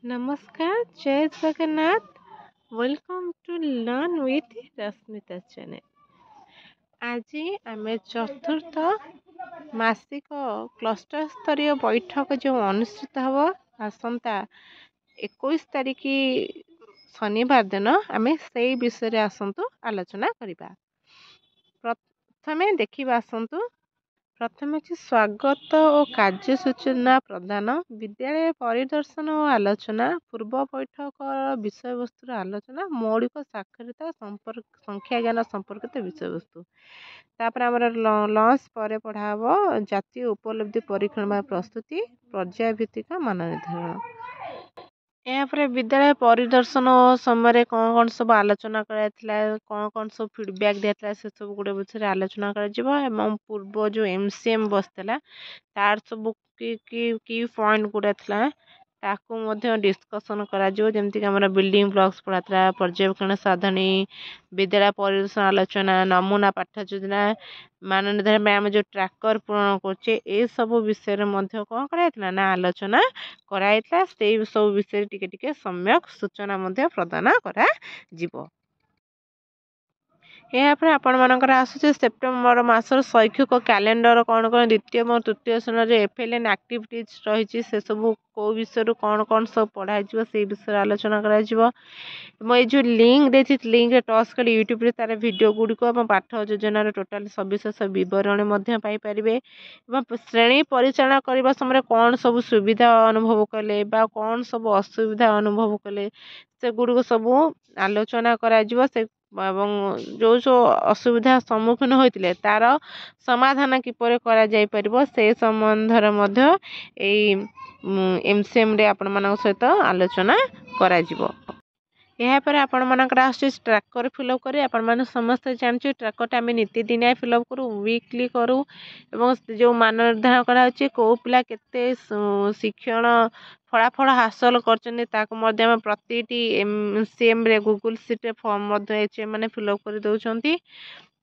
नमस्कार, जय Jagannath. Welcome to learn with Rashmita channel. आज आम चतुर्थ मासिक क्लस्टर स्तरीय बैठक जो अनुष्ठित हम आसंता 21 तारिख शनिवार दिन आम से विषय आसतु आलोचना करवा। प्रथमे देखा आसतु प्रथम अच्छे स्वागत और कार्य सूचना प्रदान, विद्यालय परिदर्शन और आलोचना, पूर्व बैठक विषय वस्तु आलोचना, मौलिक साक्षरता संपर्क संख्या ज्ञान संपर्कित विषय वस्तु। तापर आमर लंच पर पढ़ा जातीय उपलब्धि परीक्षण प्रस्तुति, पर्याय भित्तिक मान निर्धारण। यापर विद्यालय परिदर्शन समय कौन सब आलोचना कराइला, कौन सब फीडबैक दिया से सब गुड़े विषय आलोचना कर पूर्व जो MCM बसला तार सब की पॉइंट गुड़ा था ताकू डिस्कसन करमती बिल्डिंग ब्लॉक्स पढ़ा, पर्यवेक्षण साधनी, विद्यालय परिदर्शन आलोचना, नमूना पाठ योजना, मान निर्धारण आम जो ट्राकर पूरण करे सब विषय कौन कराइला ना आलोचना कराइला। से सब विषय टिके सम्यक सूचना प्रदान करा जिवो। यापर आपण आसूचे सेप्टेम्बर मासर शैक्षिक कैलेंडर कौन कौन द्वितीय और तृतीय श्रेणी FLN एक्टिविटीज रही से सब कौ विषय कौन सब पढ़ाई से विषय आलोचना करा ये जो लिंक देती लिंक टच कर यूट्यूब रे तार वीडियो गुड़िक पाठ योजनार टोटाल सविशेष बरणी पाइपर। श्रेणी परिचालना करने समय कौन सब सुविधा अनुभव कले बा कौन सब असुविधा अनुभव कले से गुड़िक सब आलोचना करा से जो जो असुविधा सम्मुखीन होते तार समाधान किपर करा जाय परिबो से संबंधर MCM रे आपण मान सहित आलोचना करा जिवो। यापर आपण मानकर आसुचे ट्रैकर फिलअप करें। आपण मैंने समस्त जानते ट्रैकरटा आम नीतिदिनिया फिलअप करूँ, वीकली करूँ एवं जो मान निर्धारण कराई कौ पिला केते शिक्षण फलाफल हासिल कर प्रति MCM रे गूगल सीट फॉर्म मैंने फिलअप कर दौरान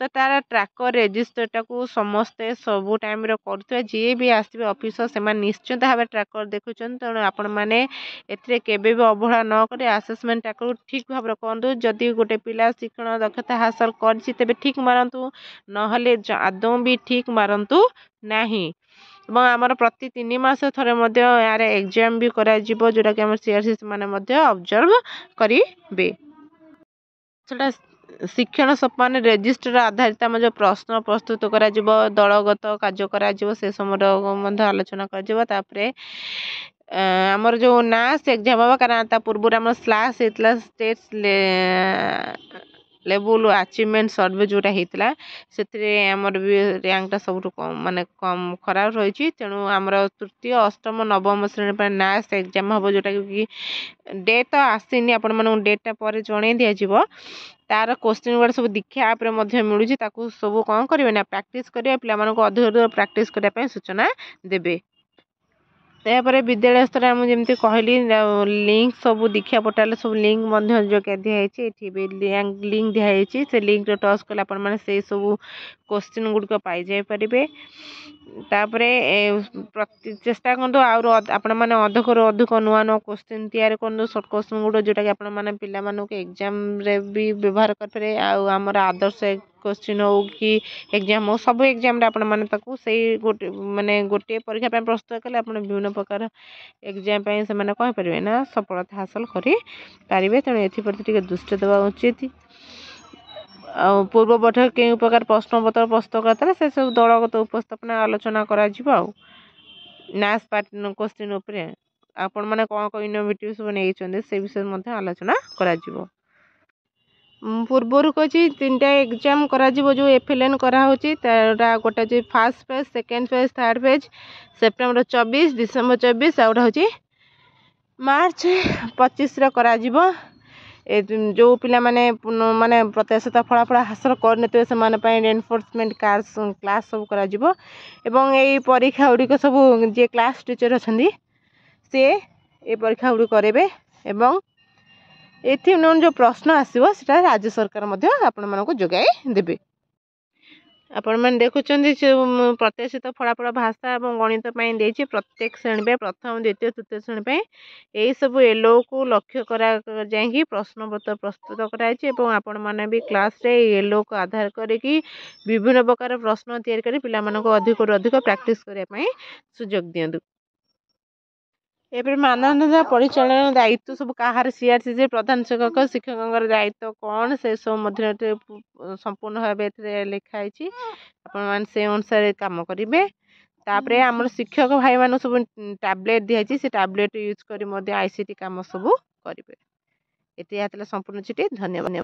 तो तार ट्रैकर रेजिस्टर टाक समस्ते सबू टाइम करुवा जी भी आसवे ऑफिस से निश्चिंत भाव ट्रैकर देखुं। तेणु आपण मैंने केबे भी अवहेला न कर आसेसमेंट टाक ठीक भाव कहतु। जदि गोटे पिला शिक्षण दक्षता हासिल कर ठीक मारतु नहले आदौ भी ठीक मारतु नहीं। आमर प्रति 3 मास थरे यार एग्जाम भी करा जोटा कि आम CRC मैंने ऑब्जर्व करेंगे। शिक्षण सोपान रेजिस्टर आधारित आम जो प्रश्न प्रस्तुत करा दलगत कार्य करा से समय आलोचना कर आमर जो नास एग्जाम हम कारण पूर्व आम स्लास होता स्टेट लेवल अचीवमेंट सर्वे जोटा होता से आमर भी रैंकटा सब माने कम खराब रही। तेणु आमर तृतीय अष्टम नवम श्रेणी नास एग्जाम हम जोटा कि डेट तो आसनी आपण डेटा पर जन दिज्व तार क्वेश्चन गुड़ा सब दीक्षा आप मिलूँ सब कौन करेंगे ना प्रैक्टिस करेंगे पिला अधिक प्रैक्टिस करने सूचना देवे। यापर विद्यालय स्तर में जमी कहली लिंक सब दीक्षा पोर्टाल सब लिंक जो दिखाई लिंक दिखाई से लिंक टच कले से सब क्वेश्चन गुड़िक पाई जाई पारे। तापर चेष्टा करूँ आपण मैंने अधिक अधिक नुआ नुआ क्वेश्चन तैयारी करूँ सर्ट क्वेश्चन गुड़ जोटा कि आप पे एग्जाम रे भी व्यवहार करेंगे। आमर आदर्श क्वेश्चन हो कि एग्जाम हो सब एग्जाम से गोटे माने गोटे परीक्षा प्रस्तुत कले विभिन्न प्रकार एग्जाम से कह पारे ना सफलता हासिल करें। तेणु एप्रति दृष्टि देवा उचित। पूर्व बैठक के प्रकार प्रश्न पत्र प्रस्तुत करता से सब दलगत उपस्थापना आलोचना करा नास पार्ट क्वेश्चन उपरे आपण माने कौन कौन इनोवेटिव सब नहीं से विषय आलोचना करा पूर्वर कही 3टा एग्जाम करा जो FLN कराऊँगी गोटे जो first phase second phase third phase September 24 December 24 outta हूँ मार्च 25 करा जो पिला माने माने प्रत्याशित फलाफल हासिल करने से एनफोर्समेंट क्लास सब करा एवं यही परीक्षा गुड़िक सब जे क्लास टीचर अच्छा सी ए परीक्षा गुड़ी करेंगे एवं एथि जो प्रश्न आसो राज्य सरकार आपण मानक जोगाई देबे। आपण मैंने देखुं प्रत्याशित फलाफल भाषा और गणित देती प्रत्येक श्रेणी प्रथम द्वितीय तृतीय श्रेणी यही सब एलो को लक्ष्य करा जाएंगी प्रश्नपत्र प्रस्तुत कराई आपण मैंने भी क्लास रे एलो को आधार करके विभिन्न प्रकार प्रश्न तैयारी कर पाँ अधिक अधिक प्रैक्टिस करने सुजोग दिंतु। एवं मानव परिचालन दायित्व सब कहार सीआरसी प्रधान शिक्षक शिक्षक दायित्व कौन से सब संपूर्ण भाव लिखाई आपण से अनुसार कम करेंगे। तापर आम शिक्षक भाई मान सब टैबलेट दिखाई से टैबलेट यूज कर आईसीटी कम सब करेंगे। ये संपूर्ण चिठी धन्यवाद।